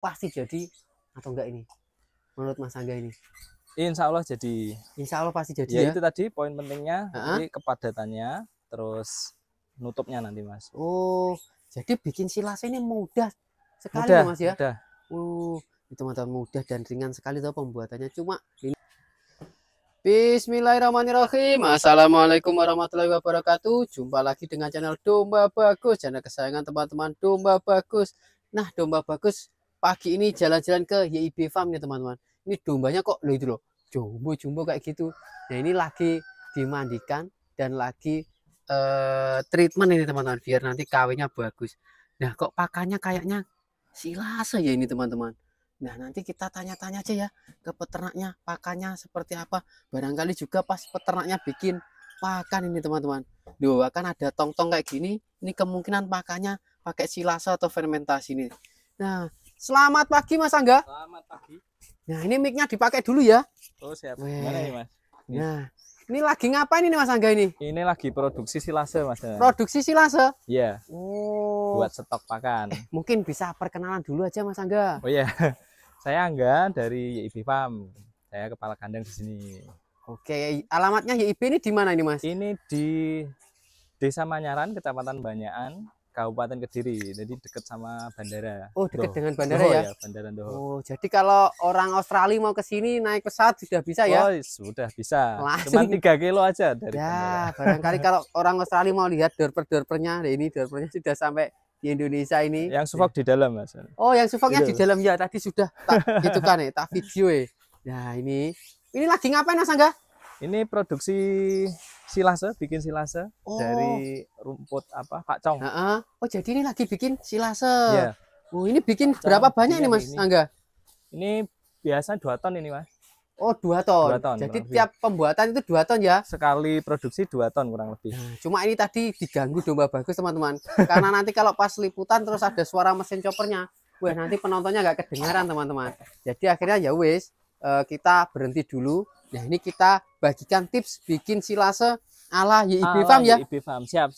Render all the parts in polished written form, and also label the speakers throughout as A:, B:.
A: pasti jadi atau enggak ini? Menurut Mas Angga ini?
B: Insya Allah jadi.
A: Insya Allah pasti jadi
B: Ya,
A: ya.
B: itu tadi poin pentingnya, nanti kepadatannya, terus nutupnya nanti Mas.
A: Oh, jadi bikin silase ini mudah sekali
B: Mudah,
A: loh Mas ya.
B: mudah.
A: Itu teman-teman mudah dan ringan sekali tuh pembuatannya. Cuma ini. Bismillahirrahmanirrahim. Assalamualaikum warahmatullahi wabarakatuh. Jumpa lagi dengan channel Domba Bagus, channel kesayangan teman-teman Domba Bagus. Nah, Domba Bagus pagi ini jalan-jalan ke YIB Farm ya teman-teman. Ini dombanya kok loh itu loh, jumbo-jumbo kayak gitu. Nah, ini lagi dimandikan dan lagi treatment ini teman-teman biar nanti kawinnya bagus. Nah, kok pakannya kayaknya silase ya ini teman-teman. Nah, nanti kita tanya-tanya aja ya ke peternaknya, pakannya seperti apa. Barangkali juga pas peternaknya bikin pakan ini teman-teman. Duh, kan ada tong-tong kayak gini, ini kemungkinan pakannya pakai silase atau fermentasi nih. Nah, selamat pagi Mas Angga.
B: Selamat pagi.
A: Nah, ini mic-nya dipakai dulu ya.
B: Oh, siap. Gimana nih Mas?
A: Nah, ini lagi ngapain ini Mas Angga ini?
B: Ini lagi produksi silase Mas.
A: Produksi silase?
B: Iya.
A: Oh.
B: Buat stok pakan.
A: Mungkin bisa perkenalan dulu aja Mas Angga.
B: Oh iya. Saya Angga dari YIB Farm. Saya kepala kandang di sini.
A: Oke, alamatnya YIB ini di mana ini Mas?
B: Ini di Desa Manyaran, Kecamatan Banyakan, Kabupaten Kediri. Jadi dekat sama bandara.
A: Oh, dekat dengan bandara
B: Doho,
A: ya?
B: Ya, Bandara Doho.
A: Oh, jadi kalau orang Australia mau ke sini naik pesawat sudah bisa ya?
B: Oh, sudah bisa.
A: Langsung.
B: Cuma 3 kilo aja dari
A: ya,
B: bandara.
A: barangkali kalau orang Australia mau lihat dorper-dorpernya, nah ini dorpernya sudah sampai di Indonesia ini.
B: Yang sufok di dalam Mas.
A: Oh, yang sufoknya
B: Itu.
A: di dalam ya. Tadi sudah tak itu kan ya, tak video ya. Nah, ini lagi ngapain Mas Angga?
B: Ini produksi silase, bikin silase dari rumput apa? Pakcong.
A: Oh, jadi ini lagi bikin silase.
B: Iya.
A: Oh, ini bikin berapa banyak ini Mas Angga?
B: Ini biasa 2 ton ini Mas.
A: Oh, 2 ton.
B: 2 ton.
A: Jadi tiap pembuatan itu 2 ton ya?
B: Sekali produksi 2 ton kurang lebih.
A: Nah, cuma ini tadi diganggu Domba Bagus teman-teman. Karena nanti kalau pas liputan terus ada suara mesin choppernya, wah nanti penontonnya nggak kedengaran teman-teman. Jadi akhirnya ya wis kita berhenti dulu. Nah, ini kita bagikan tips bikin silase ala YIB Farm ya.
B: YIB Farm, siap.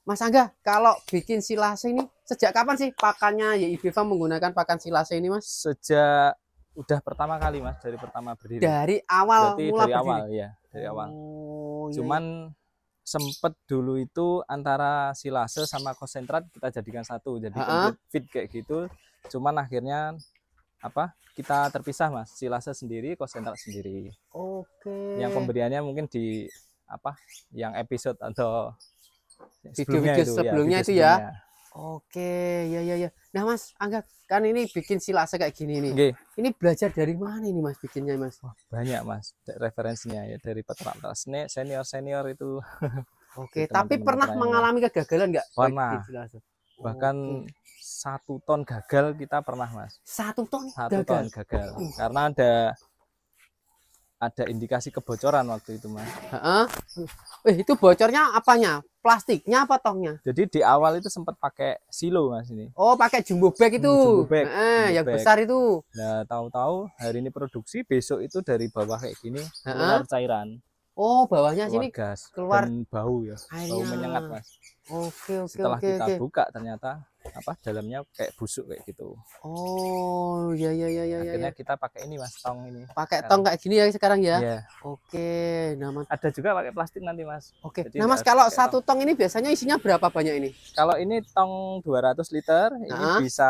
A: Mas Angga, kalau bikin silase ini sejak kapan sih pakannya YIB Farm menggunakan pakan silase ini Mas?
B: Sejak udah pertama kali Mas, dari pertama berdiri.
A: Dari awal
B: berarti
A: mulai
B: dari
A: berdiri.
B: Awal ya, dari awal.
A: Oh,
B: cuman sempet dulu itu antara silase sama konsentrat kita jadikan satu, jadi fit kayak gitu. Cuman akhirnya apa? Kita terpisah Mas, silase sendiri, konsentrat sendiri.
A: Oke.
B: Yang pemberiannya mungkin di apa? Yang episode atau
A: video-video sebelumnya itu ya. Oke, ya. Nah Mas Angga, kan ini bikin silase kayak gini nih.
B: Okay.
A: Ini belajar dari mana ini Mas bikinnya Mas?
B: Banyak Mas, referensinya ya dari peternak senior itu.
A: Oke, tapi pernah mengalami kegagalan nggak?
B: Pernah. Bahkan 1 ton gagal kita pernah Mas.
A: 1 ton?
B: 1 ton gagal. Karena ada indikasi kebocoran waktu itu Mas.
A: Itu bocornya apanya? Plastiknya apa tongnya?
B: Jadi di awal itu sempat pakai silo Mas ini.
A: Oh, pakai jumbo bag itu.
B: Jumbo bag.
A: Yang besar itu.
B: Nah, tahu-tahu hari ini produksi, besok itu dari bawah kayak gini keluar cairan.
A: Oh, bawahnya
B: keluar
A: sini
B: gas,
A: keluar
B: dan bau ya.
A: Airnya.
B: Bau menyengat Mas.
A: Oke.
B: Setelah kita buka ternyata apa dalamnya kayak busuk kayak gitu.
A: Oh, ya.
B: Akhirnya kita pakai ini Mas, tong ini.
A: Pakai tong kayak gini ya sekarang ya?
B: Iya.
A: Oke, nah
B: ada juga pakai plastik nanti Mas.
A: Oke. Jadi nah Mas, kalau 1 tong ini biasanya isinya berapa banyak ini?
B: Kalau ini tong 200 liter, ini bisa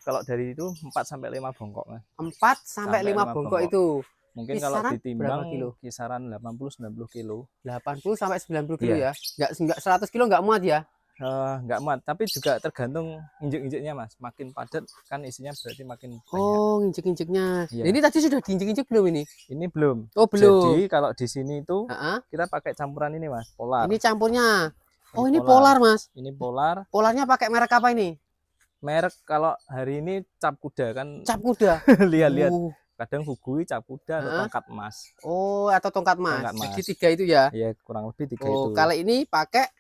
B: kalau dari itu 4 sampai 5 bongkok Mas.
A: 4 sampai 5 bongkok itu.
B: Mungkin kisaran kalau ditimbang kisaran 80-90 kilo.
A: 80 sampai 90 kilo ya? Enggak 100 kilo enggak muat ya?
B: Enggak muat, tapi juga tergantung injek-injeknya Mas. Makin padat kan isinya berarti makin banyak.
A: Oh, injek-injeknya. Ya. Ini tadi sudah diinjek-injek belum ini?
B: Ini belum.
A: Oh, belum.
B: Jadi kalau di sini itu kita pakai campuran ini Mas, polar.
A: Ini campurnya. Oh, ini polar Mas.
B: Ini polar.
A: Polarnya pakai merek apa ini?
B: Merek kalau hari ini cap kuda kan.
A: Cap kuda.
B: Lihat-lihat. Kadang hugui, cap kuda atau tongkat emas.
A: Oh, atau tongkat emas. Jadi 3 itu ya?
B: Iya, kurang lebih 3 itu.
A: Oh, kalau ini pakai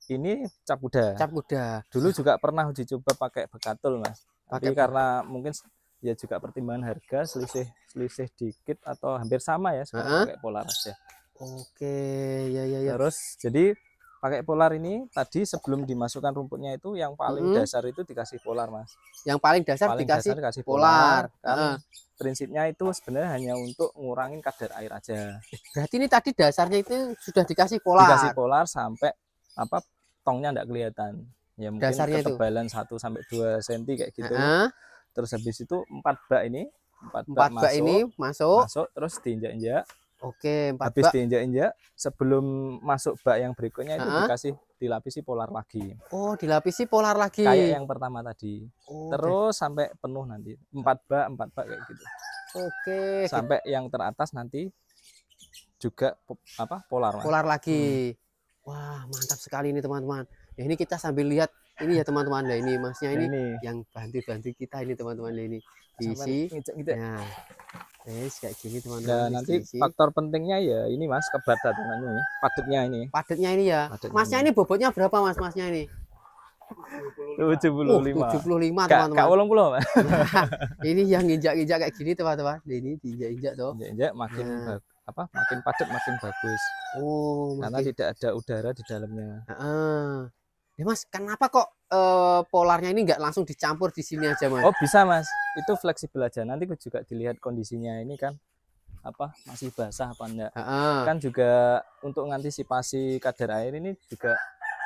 B: ini cap kuda.
A: Cap kuda.
B: Dulu juga pernah uji coba pakai bekatul Mas. Tapi karena mungkin ya juga pertimbangan harga selisih dikit atau hampir sama ya, pakai polar aja.
A: Oke, ya.
B: Terus jadi Pakai polar ini tadi sebelum dimasukkan rumputnya itu yang paling dasar itu dikasih polar, Mas.
A: Yang paling dasar
B: Paling
A: dikasih
B: dasar
A: polar.
B: Kan prinsipnya itu sebenarnya hanya untuk ngurangin kadar air aja.
A: Berarti ini tadi dasarnya itu sudah dikasih polar.
B: Dikasih polar sampai apa tongnya enggak kelihatan. Ya mungkin
A: Dasarnya
B: ketebalan 1 sampai 2 cm kayak gitu. Terus habis itu 4 bak ini, 4
A: bak ini masuk
B: terus diinjak-injak.
A: Oke, 4
B: habis
A: bak.
B: diinjak-injak sebelum masuk bak yang berikutnya itu dilapisi polar lagi.
A: Oh, dilapisi polar lagi.
B: Kayak yang pertama tadi. Terus sampai penuh nanti. 4 bak kayak gitu.
A: Oke.
B: Sampai yang teratas nanti juga polar, Mas.
A: Polar lagi. Wah, mantap sekali ini teman-teman. Ya, ini kita sambil lihat ini ya teman-teman. Nah, ini Masnya ini yang bantu-bantu kita ini teman-teman ini. Diisi. Nah. Kayak gini teman-teman.
B: Nah, nanti faktor pentingnya ya ini Mas, kebadatan ini, padatnya ini.
A: Padatnya ini ya. Masnya ini bobotnya berapa Mas? Masnya ini?
B: 75.
A: 75 teman-teman.
B: Kak 80, Mas.
A: Nah, ini yang injak-injak kayak gini teman-teman. Ini diinjak-injak toh.
B: Injak makin makin padat makin bagus. Karena tidak ada udara di dalamnya.
A: Ya Mas, kenapa kok polarnya ini nggak langsung dicampur di sini aja Mas?
B: Oh bisa Mas, itu fleksibel aja. Nanti juga dilihat kondisinya ini kan masih basah apa enggak. Kan juga untuk mengantisipasi kadar air ini juga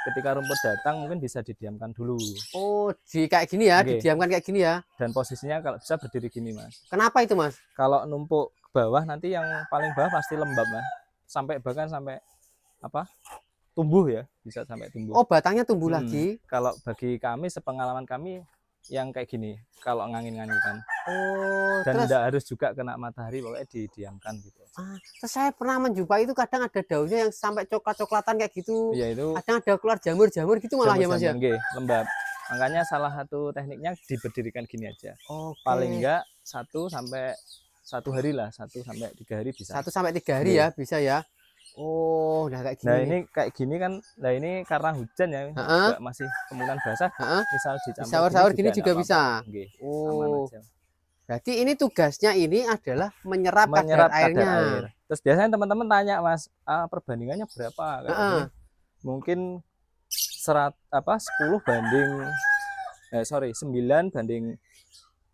B: ketika rumput datang mungkin bisa didiamkan dulu.
A: Oh, kayak gini ya, didiamkan kayak gini ya.
B: Dan posisinya kalau bisa berdiri gini Mas.
A: Kenapa itu Mas?
B: Kalau numpuk ke bawah nanti yang paling bawah pasti lembab Mas. Bahkan sampai tumbuh ya, bisa sampai tumbuh.
A: Oh, batangnya tumbuh lagi.
B: Kalau bagi kami, sepengalaman kami yang kayak gini, kalau ngangin-ngangin kan. Dan tidak harus juga kena matahari, pokoknya didiamkan gitu.
A: Terus saya pernah menjumpai itu kadang ada daunnya yang sampai coklat-coklatan kayak gitu.
B: Iya itu.
A: Kadang ada keluar jamur-jamur gitu malah ya Mas ya.
B: Lembab. Makanya salah satu tekniknya diberdirikan gini aja. Paling enggak 1 sampai 1 hari lah, 1 sampai 3 hari bisa. 1
A: sampai 3 hari ya bisa ya. Oh, nah kayak gini.
B: Nah ini kayak gini kan, nah ini karena hujan ya, juga masih kemungkinan basah. Misal dicampur
A: sahur gini juga bisa.
B: Oh,
A: berarti ini tugasnya ini adalah menyerap kadar airnya.
B: Terus biasanya teman-teman tanya Mas, perbandingannya berapa? Mungkin 10 banding, 9 banding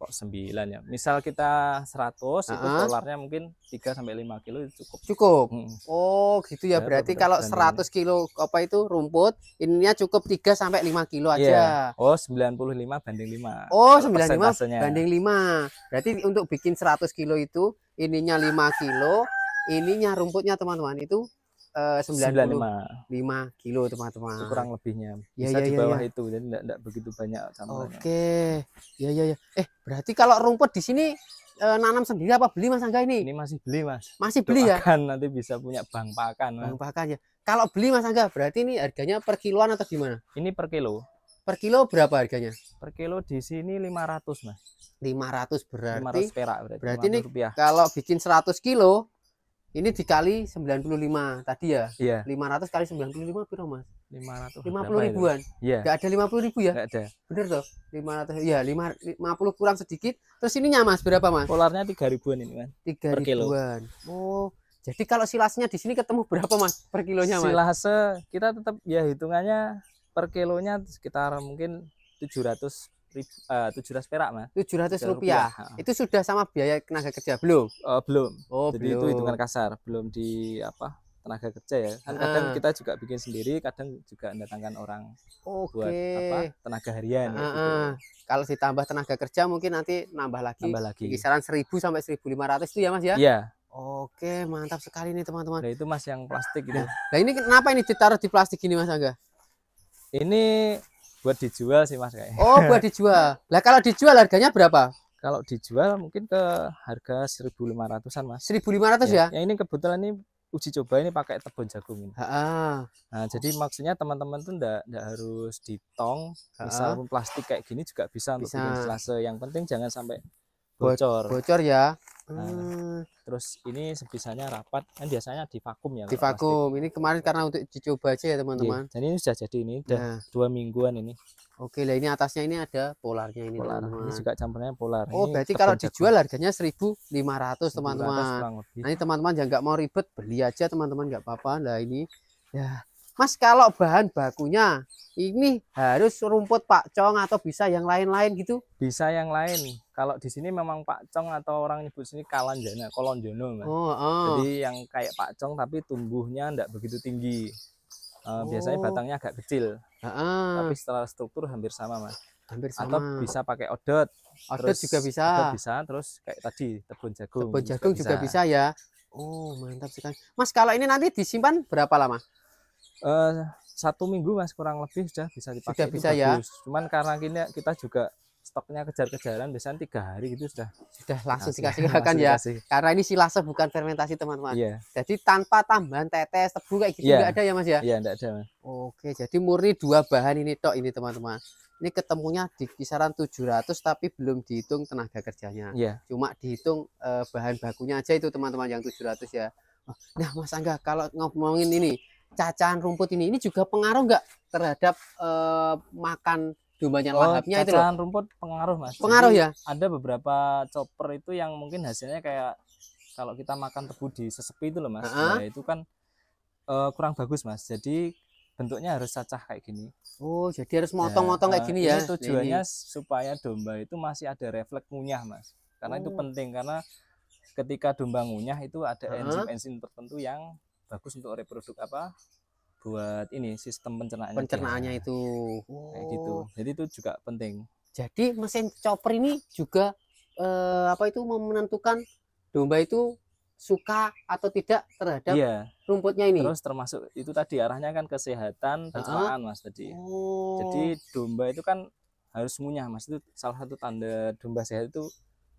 B: 9 ya. Misal kita 100 itu polarnya mungkin 3 sampai 5 kilo
A: cukup. Oh, gitu ya. Berarti kalau 100 kilo rumput, ininya cukup 3 sampai 5 kilo aja.
B: Oh, 95 banding 5.
A: Oh, 95 banding 5. Berarti untuk bikin 100 kilo itu ininya 5 kilo, ininya rumputnya teman-teman itu 95 kilo teman-teman.
B: Kurang lebihnya bisa di bawah itu, jadi enggak begitu banyak campurannya.
A: Oke, ya. Berarti kalau rumput di sini nanam sendiri apa beli Mas Angga ini?
B: Ini masih beli Mas.
A: Masih beli ya?
B: Nanti bisa punya bank pakan.
A: Bank pakan ya. Kalau beli Mas Angga berarti ini harganya per kiloan atau gimana?
B: Ini per kilo.
A: Per kilo berapa harganya?
B: Per kilo di sini 500 Mas.
A: 500 berarti.
B: 500 perak
A: berarti ini rupiah. Kalau bikin 100 kilo ini dikali 95 tadi ya?
B: Iya.
A: 500 kali 95 berapa Mas?
B: 500.
A: 50 ribuan.
B: Iya.
A: Enggak ada 50 ribu ya?
B: Enggak ada.
A: Bener toh? 500 ya 50 kurang sedikit. Terus ininya Mas berapa Mas?
B: Polarnya 3 ribuan ini Mas.
A: 3 ribuan. Oh. Jadi kalau silasnya di sini ketemu berapa Mas per kilonya Mas?
B: Silase kita tetap ya hitungannya per kilonya sekitar mungkin 700 perak Mas.
A: 700 rupiah. Itu sudah sama biaya tenaga kerja belum?
B: Belum.
A: Oh,
B: jadi itu hitungan kasar, belum di tenaga kerja ya. Kan kadang kita juga bikin sendiri, kadang juga mendatangkan orang buat tenaga harian gitu.
A: Kalau ditambah tenaga kerja mungkin nanti nambah lagi. Kisaran 1000 sampai 1500 itu ya Mas ya?
B: Iya.
A: Oke, mantap sekali nih teman-teman.
B: Nah, itu Mas yang plastik gitu.
A: Nah, ini kenapa ini ditaruh di plastik ini Mas Angga?
B: Ini buat dijual sih Mas kayaknya.
A: Oh, buat dijual. Lah kalau dijual harganya berapa?
B: Kalau dijual mungkin ke harga 1.500-an Mas.
A: 1.500 ya?
B: Ya ini kebetulan ini uji coba ini pakai tepung jagung ini. Nah, jadi maksudnya teman-teman tuh enggak harus di tong, misal plastik kayak gini juga bisa untuk bikin silase. Yang penting jangan sampai bocor.
A: Bocor ya.
B: Terus ini sebisanya rapat, kan biasanya di vakum ya.
A: Di vakum. Ini kemarin karena untuk dicoba aja ya teman-teman.
B: Jadi ini sudah jadi ini udah 2 mingguan ini.
A: Oke lah, ini atasnya ini ada polarnya ini teman-teman.
B: Ini juga campurannya polar.
A: Oh,
B: ini
A: berarti kalau dijual harganya 1.500 teman-teman. Nah, ini teman-teman yang nggak mau ribet beli aja teman-teman, nggak apa-apa. Nah ini ya Mas, kalau bahan bakunya ini harus rumput pakcong atau bisa yang lain-lain gitu?
B: Bisa yang lain. Kalau di sini memang pakcong atau orang nyebut sini kalanjana, kolonjono, Mas. Jadi yang kayak pakcong tapi tumbuhnya enggak begitu tinggi. Biasanya batangnya agak kecil. Tapi secara struktur hampir sama, Mas.
A: Hampir sama.
B: Atau bisa pakai odot.
A: Odot juga bisa.
B: Odot bisa, terus kayak tadi tebun jagung.
A: Tebun jagung juga bisa ya. Oh, mantap sekali. Mas, kalau ini nanti disimpan berapa lama?
B: 1 minggu, Mas, kurang lebih sudah bisa dipakai.
A: Sudah bisa ya.
B: Cuman karena kita juga stoknya kejar-kejaran, biasanya 3 hari gitu sudah
A: langsung dikasih kan ya. Karena ini silase bukan fermentasi, teman-teman.
B: Iya.
A: Jadi tanpa tambahan tetes, tebu kayak gitu nggak ada ya, Mas ya?
B: Iya, enggak ada, Mas.
A: Oke, jadi murni 2 bahan ini tok ini, teman-teman. Ini ketemunya di kisaran 700 tapi belum dihitung tenaga kerjanya.
B: Iya.
A: Cuma dihitung bahan bakunya aja itu, teman-teman, yang 700 ya. Nah, Mas Angga, kalau ngomongin ini cacahan rumput ini juga pengaruh nggak terhadap makan dombanya lahapnya itu loh?
B: Cacahan rumput pengaruh, Mas.
A: Pengaruh ya?
B: Ada beberapa chopper itu yang mungkin hasilnya kayak kalau kita makan tebu di sesepi itu loh, Mas. Nah, itu kan kurang bagus, Mas. Jadi bentuknya harus cacah kayak gini.
A: Oh, jadi harus motong-motong kayak gini ya?
B: Ini tujuannya supaya domba itu masih ada refleks ngunyah, Mas. Karena itu penting, karena ketika domba ngunyah itu ada enzim-enzim tertentu yang bagus untuk reproduk buat ini sistem pencernaannya
A: itu.
B: Kayak gitu. Jadi itu juga penting.
A: Jadi mesin chopper ini juga menentukan domba itu suka atau tidak terhadap rumputnya ini.
B: Terus termasuk itu tadi arahnya kan kesehatan pencernaan, Mas, tadi. Jadi domba itu kan harus ngunyah, Mas. Itu salah satu tanda domba sehat itu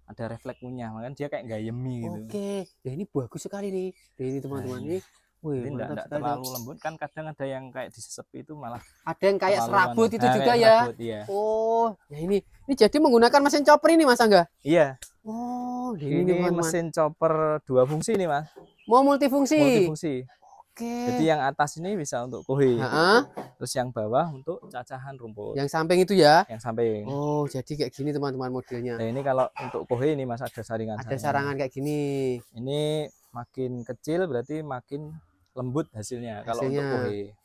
B: ada refleks ngunyah, makanya dia kayak gayemi gitu.
A: Oke, ya ini bagus sekali nih. Ini teman-teman ini.
B: Wih, enggak terlalu lembut kan, kadang ada yang kayak disesepi itu malah
A: ada yang kayak serabut itu juga ya.
B: Serabut, iya.
A: Oh, ya ini jadi menggunakan mesin chopper ini, Mas Angga?
B: Iya.
A: Oh,
B: ini mesin chopper 2 fungsi nih, Mas.
A: Mau multifungsi.
B: Multifungsi.
A: Oke.
B: Jadi yang atas ini bisa untuk kohe. Terus yang bawah untuk cacahan rumput.
A: Yang samping itu ya?
B: Yang samping.
A: Oh, jadi kayak gini teman-teman modelnya.
B: Nah, ini kalau untuk kohe ini, Mas, ada saringan.
A: Ada sarangan kayak gini.
B: Ini makin kecil berarti makin lembut hasilnya. Kalau untuk kohe.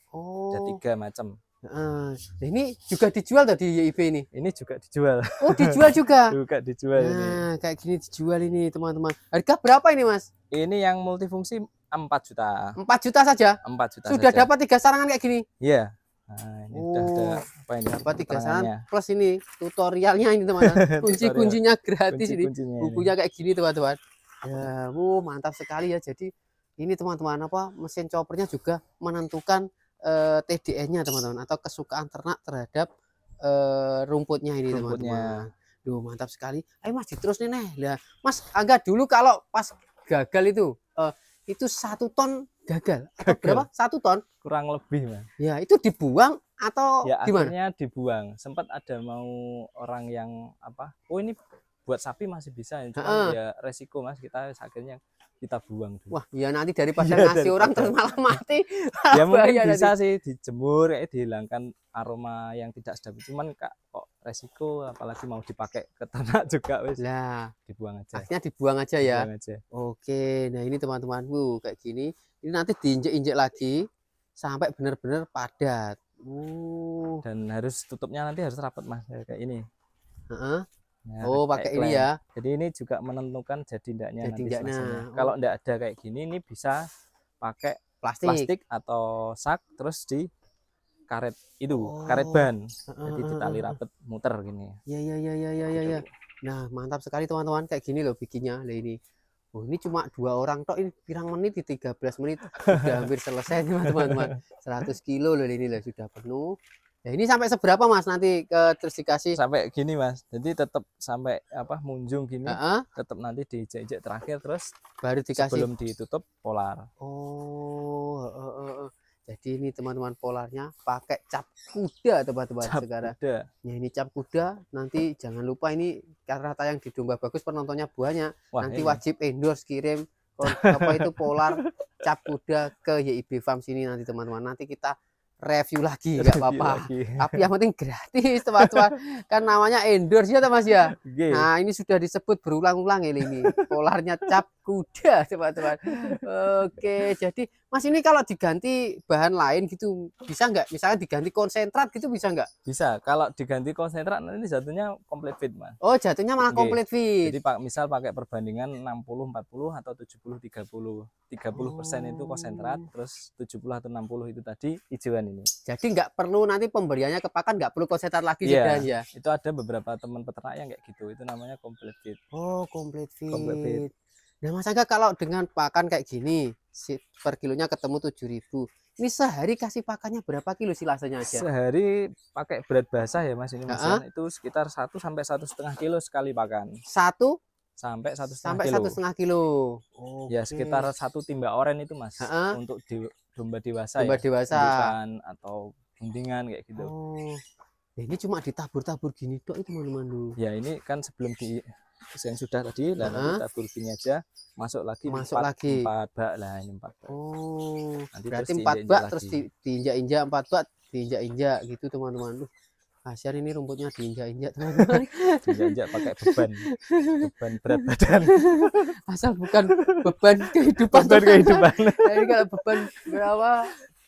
B: Ada 3 macam.
A: Nah, ini juga dijual tadi YIB ini?
B: Ini juga dijual.
A: Oh, dijual juga?
B: Juga dijual.
A: Nah, kayak gini dijual ini, teman-teman. Harga berapa ini, Mas?
B: Ini yang multifungsi 4 juta.
A: 4 juta saja?
B: 4 juta
A: sudah
B: saja.
A: Dapat 3 sarangan kayak gini?
B: Iya. Nah, ini udah ada apa ini?
A: Dapat 3 sarangan plus ini tutorialnya ini, teman-teman. Kunci-kuncinya gratis ini. Bukunya kayak gini, teman-teman. Ya, mantap sekali ya. Jadi ini, teman-teman, mesin choppernya juga menentukan TDN-nya, teman-teman, atau kesukaan ternak terhadap rumputnya ini, teman-teman. Duh, mantap sekali. Ayo, Mas, terus nih. Lah, Mas Angga, dulu kalau pas gagal itu 1 ton gagal. Berapa? 1 ton?
B: Kurang lebih, Mas.
A: Ya, itu dibuang atau
B: ya,
A: gimana?
B: Akhirnya dibuang. Sempat ada mau orang yang oh ini buat sapi masih bisa, cuma ya resiko, Mas, akhirnya kita buang dulu.
A: Wah, ya nanti daripada ngasih orang terus malah mati.
B: Ya mungkin bisa sih dijemur, dihilangkan aroma yang tidak sedap. Cuman kok resiko, apalagi mau dipakai ke ternak juga, wis.
A: Lah,
B: dibuang aja.
A: Akhirnya dibuang aja ya.
B: Dibuang aja.
A: Oke, nah ini teman-temanku kayak gini. Ini nanti diinjek-injek lagi sampai benar-benar padat.
B: Dan harus tutupnya nanti harus rapat, Mas, kayak ini.
A: Nah, pakai ini ya.
B: Jadi ini juga menentukan jadi ndaknya nanti. Kalau ndak ada kayak gini, ini bisa pakai plastik atau sak, terus di karet itu, karet ban. Jadi ditali rapet muter gini.
A: Iya. Nah, mantap sekali, teman-teman, kayak gini loh bikinnya. Nah, ini. Ini cuma 2 orang tok, ini pirang menit, di 13 menit sudah hampir selesai, teman-teman. 100 kilo loh ini sudah penuh. Ya, ini sampai seberapa, Mas, nanti terus dikasih?
B: Sampai gini, Mas. Jadi tetap sampai munjung gini. Tetap nanti diinjek-injek terakhir, terus
A: baru dikasih
B: sebelum ditutup polar.
A: Jadi ini, teman-teman, polarnya pakai cap kuda, teman-teman, sekarang. Ya, ini cap kuda. Nanti jangan lupa, ini karena tayang di Domba Bagus penontonnya banyak. Nanti wajib endorse, kirim itu polar cap kuda ke YIB Farm sini nanti, teman-teman. Nanti kita review lagi, nggak apa-apa, tapi yang penting gratis, teman-teman, kan namanya endorse ya, Mas ya. Nah, ini sudah disebut berulang-ulang ini polarnya cap kuda teman-teman. Oke, jadi Mas ini kalau diganti bahan lain gitu bisa nggak? Misalnya diganti konsentrat gitu bisa nggak?
B: Bisa. Kalau diganti konsentrat nanti jatuhnya komplit fit, Mas.
A: Oh, jatuhnya malah
B: Oke.
A: komplit fit.
B: Jadi misal pakai perbandingan 60-40 atau 70-30. 30% itu konsentrat, terus 70 atau 60 itu tadi hijauan ini.
A: Jadi nggak perlu nanti pemberiannya ke pakan, nggak perlu konsentrat lagi
B: Iya,
A: sudah ya.
B: itu ada beberapa teman peternak yang kayak gitu. Itu namanya komplit fit.
A: Oh, komplit
B: Komplit fit.
A: fit. Nah, Mas Angga kalau dengan pakan kayak gini, per kilonya ketemu 7.000. Ini sehari kasih pakannya berapa kilo silasenya aja?
B: Sehari pakai berat basah ya Mas ini Mas Yan, itu sekitar 1 sampai 1,5 kilo sekali pakan.
A: 1
B: sampai 1,5
A: sampai
B: kilo.
A: 1,5 kilo.
B: Ya sekitar 1 timba oren itu Mas. Untuk domba dewasa
A: domba
B: ya.
A: dewasa
B: atau guntingan kayak gitu.
A: Oh. Ini cuma ditabur-tabur gini dok itu teman-teman.
B: Ya ini kan sebelum yang sudah tadi lah nanti tabur gini aja masuk lagi 4 bak lah ini 4 bak.
A: Oh,
B: nanti
A: berarti 4 bak terus diinjak-injak 4 bak diinjak-injak gitu teman-teman. Kasihan ini rumputnya diinjak-injak teman-teman.
B: Diinjak pakai beban berat badan.
A: Asal bukan beban kehidupan. Nah, ini kalau beban berapa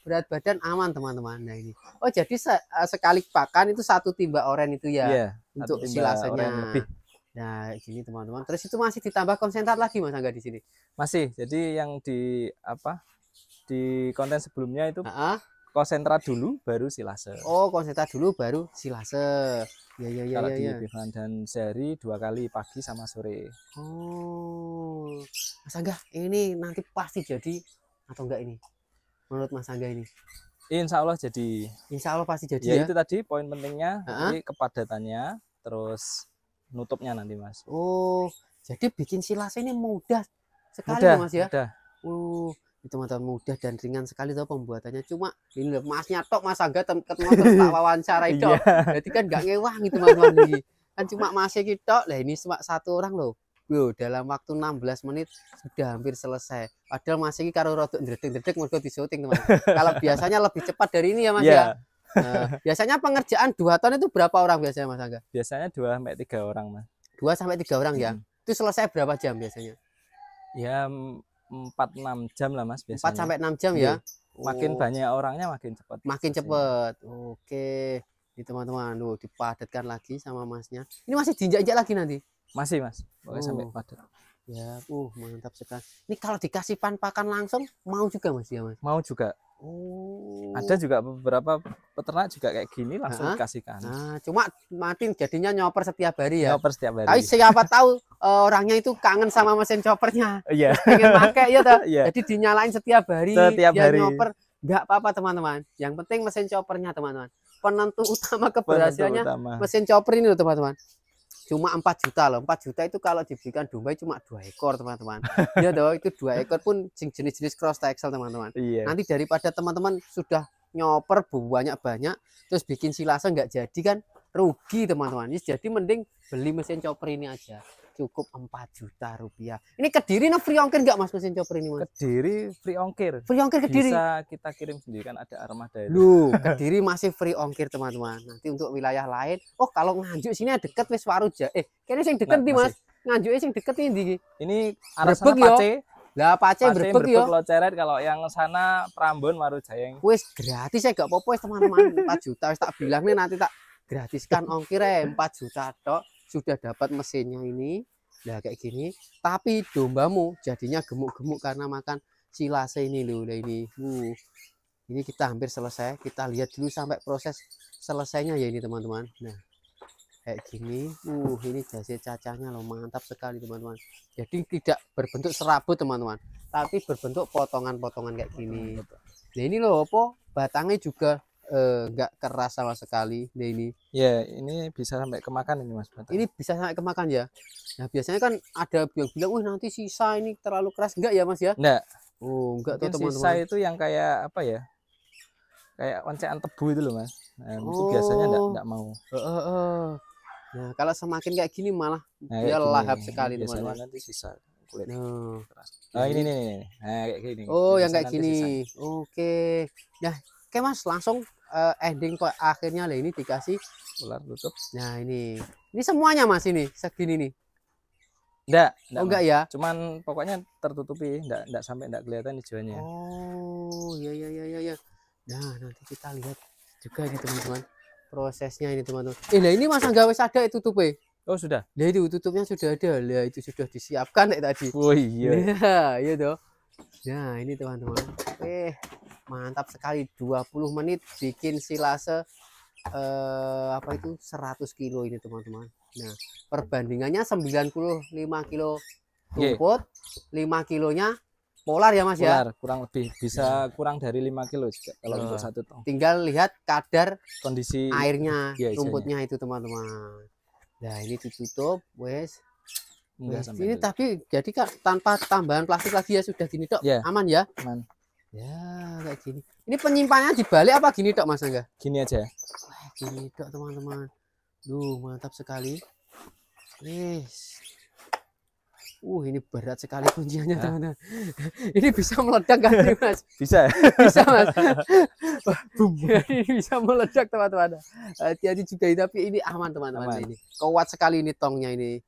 A: berat badan aman teman-teman. Nah ini. Oh jadi sekali pakan itu 1 timba oren itu ya,
B: iya,
A: untuk silasenya.
B: Lebih.
A: Nah, gini teman-teman. Terus itu masih ditambah konsentrat lagi Mas Angga di sini?
B: Masih. Jadi yang di konten sebelumnya itu konsentrat dulu baru silase.
A: Oh, konsentrat dulu baru silase. Ya.
B: Kalau di Bifan dan sehari 2 kali pagi sama sore.
A: Oh, Mas Angga, ini nanti pasti jadi atau enggak ini? Menurut Mas Angga ini?
B: Insya Allah jadi.
A: Insya Allah pasti jadi
B: ya. Itu tadi poin pentingnya, jadi kepadatannya, terus nutupnya nanti Mas.
A: Oh, jadi bikin silase ini mudah sekali mudah, Mas ya?
B: Mudah.
A: Itu teman-teman mudah dan ringan sekali tuh pembuatannya. Cuma ini loh, Masnya tok Mas Angga terus tak wawancara itu. Jadi kan nggak ngewang gitu teman-teman. Kan cuma Masnya kita lah ini cuma 1 orang loh. Yo, dalam waktu 16 menit sudah hampir selesai. Padahal Mas iki karo rodok ndredeg-ndredeg mergo disyuting teman. Kalau biasanya lebih cepat dari ini ya Mas ya. Nah, biasanya pengerjaan 2 ton itu berapa orang biasanya Mas Angga?
B: Biasanya 2 sampai 3 orang Mas.
A: 2 sampai 3 orang ya. Itu selesai berapa jam biasanya?
B: Ya 4-6 jam lah Mas biasanya.
A: 4 sampai 6 jam ya.
B: Makin banyak orangnya makin cepat.
A: Makin cepat. Oke. Ini teman-teman, dipadatkan lagi sama Masnya. Ini masih diinjak-injak lagi nanti?
B: Masih Mas. Pokoknya sampai padat.
A: Ya, mantap sekali. Ini kalau dikasih pakan langsung mau juga Mas ya, Mas?
B: Mau juga. Ada juga beberapa peternak juga kayak gini langsung dikasihkan.
A: Nah, cuma mati jadinya nyoper setiap hari ya.
B: Nyoper setiap hari.
A: Tapi siapa tahu orangnya itu kangen sama mesin choppernya.
B: Iya.
A: Pengen pakai ya toh.
B: Iya.
A: Jadi dinyalain setiap hari.
B: Setiap hari.
A: Nyoper. Enggak apa-apa teman-teman. Yang penting mesin choppernya teman-teman. Penentu utama keberhasilannya mesin chopper ini loh teman-teman. Cuma 4 juta loh. 4 juta itu kalau diberikan domba cuma 2 ekor teman-teman. Ya toh, itu 2 ekor pun jenis-jenis cross texel teman-teman.
B: Iya.
A: Nanti daripada teman-teman sudah nyoper banyak-banyak terus bikin silase nggak jadi kan rugi teman-teman. Jadi mending beli mesin chopper ini aja. Cukup 4 juta rupiah. Ini Kediri free ongkir nggak Mas mesin chopper ini Mas?
B: Kediri free ongkir.
A: Free ongkir Kediri.
B: Bisa kita kirim sendiri kan ada armada itu.
A: Loh, Kediri masih free ongkir teman-teman. Nanti untuk wilayah lain, kalau Nganjuk sini deket wis Waruja. Kayaknya sing deket nih Mas. Nganjuk sing deket ini.
B: Ini arah sana Pace.
A: Lah Pace Brebek yo.
B: Loceret, kalau yang sana Prambon Warujayeng.
A: Wis gratis ya gak apa-apa teman-teman. 4 juta wis tak bilang nih nanti tak gratiskan ongkirnya 4 juta tok. Sudah dapat mesinnya ini. Nah kayak gini, tapi dombamu jadinya gemuk-gemuk karena makan silase ini loh. Nah ini. Ini kita hampir selesai. Kita lihat dulu sampai proses selesainya ya ini teman-teman. Nah, kayak gini. Ini jasi cacahnya loh, mantap sekali teman-teman. Jadi tidak berbentuk serabut teman-teman, tapi berbentuk potongan-potongan kayak gini. Nah ini loh, batangnya juga nggak keras sama sekali. Nah ini
B: ya, ini bisa sampai kemakan ini Mas batang.
A: Ini bisa sampai kemakan ya. Nah biasanya kan ada yang bilang wah nanti sisa ini terlalu keras. Enggak ya Mas ya?
B: Enggak.
A: Enggak tuh teman-teman.
B: Sisa itu yang kayak apa ya, kayak oncekan tebu itu loh Mas. Nah, itu biasanya enggak mau.
A: Nah kalau semakin kayak gini malah dia lahap sekali teman-teman.
B: Nanti sisa kulit.
A: Nah
B: ini nih. Nah kayak gini.
A: Yang kayak gini. Oke. Nah oke Mas, langsung ending akhirnya lah ini dikasih
B: ular tutup.
A: Nah ini semuanya Mas, ini segini nih. Oh enggak ya?
B: Cuman pokoknya tertutupi, enggak sampai enggak kelihatan hijauannya.
A: Oh, ya ya ya ya ya. Nah, nanti kita lihat juga ini teman-teman. Prosesnya ini teman-teman. Nah ini Mas Angga wis ada itu tutupe.
B: Oh, sudah.
A: Nah itu tutupnya sudah ada. Lah itu sudah disiapkan tadi.
B: Oh iya.
A: Nah, iya toh. Nah, ini teman-teman. Mantap sekali 20 menit bikin silase apa itu 100 kilo ini teman-teman. Nah, perbandingannya 95 kilo rumput, 5 kilonya polar ya Mas ya.
B: Polar, kurang lebih bisa kurang dari 5 kilo juga kalau untuk satu tong.
A: Tinggal lihat kadar
B: Kondisi
A: airnya,
B: ya,
A: rumputnya itu teman-teman. Nah, ini ditutup, wes. Ini
B: dulu.
A: tapi jadi Kak tanpa tambahan plastik lagi ya sudah gini tok.
B: Ya,
A: aman ya?
B: Aman.
A: Ya, kayak gini. Ini penyimpanannya dibalik apa gini tok Mas Angga?
B: Gini aja.
A: Gini tok teman-teman. Duh, mantap sekali. Wes. Ini berat sekali kunciannya teman-teman. Ini bisa meledak kan nih Mas?
B: Bisa.
A: Bisa Mas. Ini bisa meledak teman-teman. Hati-hati juga tapi ini aman teman-teman ini. Kuat sekali ini tongnya ini.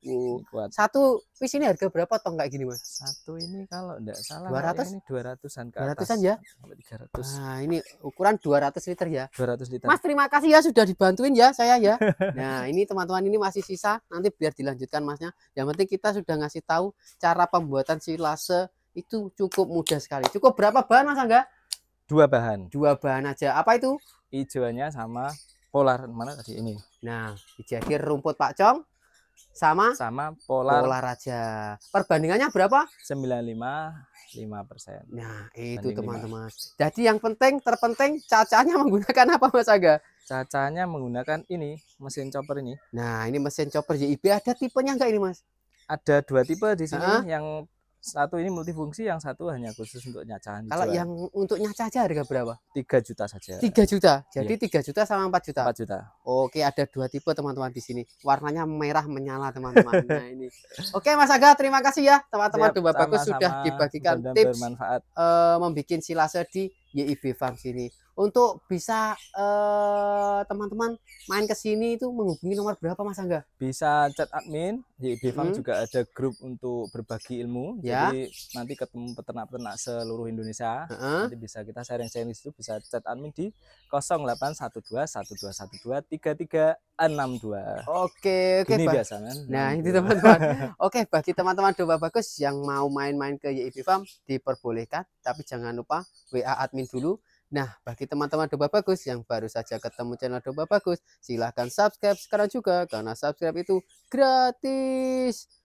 B: Kuat.
A: Satu piece ini harga berapa tong kayak gini Mas?
B: Satu ini kalau enggak salah
A: 200?
B: ini 200-an ke atas.
A: 200-an ya?
B: Sampai 300.
A: Nah, ini ukuran 200 liter ya.
B: 200 liter.
A: Mas terima kasih ya sudah dibantuin ya saya ya. Nah, ini teman-teman ini masih sisa, nanti biar dilanjutkan Masnya. Yang penting kita sudah ngasih tahu cara pembuatan silase itu cukup mudah sekali. Cukup berapa bahan Mas Angga?
B: 2 bahan.
A: 2 bahan aja. Apa itu?
B: Hijauannya sama polar mana tadi ini.
A: Nah, dijagir rumput Pak Cong sama
B: polar
A: aja. Perbandingannya berapa?
B: 95%.
A: Nah, itu teman-teman. Jadi yang terpenting cacahnya menggunakan apa Mas Angga?
B: Cacahnya menggunakan ini, mesin chopper ini.
A: Nah, ini mesin chopper YIB ada tipenya enggak ini Mas?
B: Ada 2 tipe di sini, yang satu ini multifungsi, yang satu hanya khusus untuk nyacahan.
A: Kalau yang untuk nyacah aja harga berapa?
B: 3 juta saja.
A: 3 juta. Jadi 3 juta sama 4 juta.
B: 4 juta.
A: Oke, ada 2 tipe teman-teman di sini. Warnanya merah menyala teman-teman. Nah, ini. Oke, Mas Aga, terima kasih ya teman-teman Domba Bagus sudah dibagikan tips
B: bermanfaat
A: membuat silase di YIB Farm sini. Untuk bisa teman-teman main ke sini itu menghubungi nomor berapa Mas Angga?
B: Bisa chat admin. YIB Farm juga ada grup untuk berbagi ilmu.
A: Ya.
B: Jadi nanti ketemu peternak-peternak seluruh Indonesia. Nanti bisa kita sharing-sharing di situ, bisa chat admin di 0812 1212 3362. Oke,
A: ini
B: biasa kan.
A: Nah, itu teman-teman. Oke, bagi teman-teman Domba Bagus yang mau main-main ke YIB Farm diperbolehkan, tapi jangan lupa WA admin dulu. Nah, bagi teman-teman Domba Bagus yang baru saja ketemu channel Domba Bagus, silahkan subscribe sekarang juga karena subscribe itu gratis.